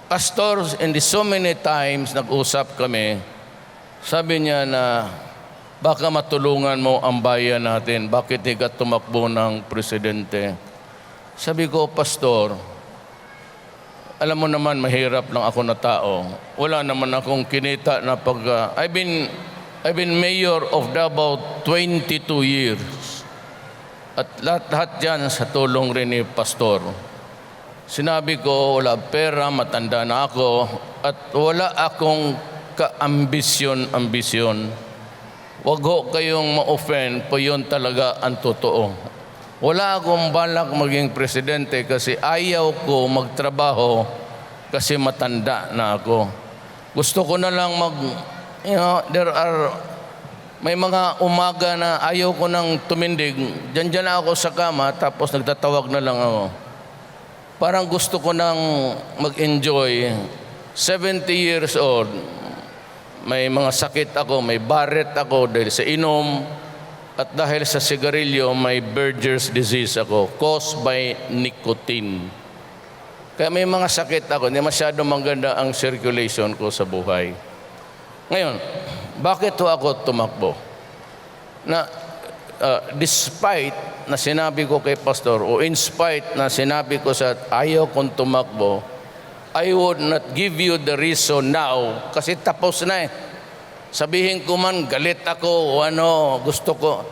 Pastor, and so many times nag-usap kami, sabi niya na baka matulungan mo ang bayan natin. Bakit di ka tumakbo ng presidente? Sabi ko, Pastor, alam mo naman, mahirap lang ako na tao. Wala naman akong kinita na I've been mayor of Davao 22 years. At lahat yan sa tulong rin ni Pastor. Sinabi ko, wala pera, matanda na ako, at wala akong ka-ambisyon. Wag ho kayong ma-offend po, yun talaga ang totoo. Wala akong balak maging presidente kasi ayaw ko magtrabaho kasi matanda na ako. Gusto ko na lang may mga umaga na ayaw ko nang tumindig. Diyan na ako sa kama, tapos nagtatawag na lang ako. Parang gusto ko nang mag-enjoy. 70 years old, may mga sakit ako, may Barrett ako dahil sa inom, at dahil sa sigarilyo, may Berger's disease ako, caused by nicotine. Kaya may mga sakit ako, hindi masyado maganda ang circulation ko sa buhay. Ngayon, bakit ho ako tumakbo? Despite na sinabi ko kay Pastor, o in spite na sinabi ko sa ayaw kong tumakbo, I would not give you the reason now kasi tapos na eh. Sabihin ko man galit ako o ano, gusto ko.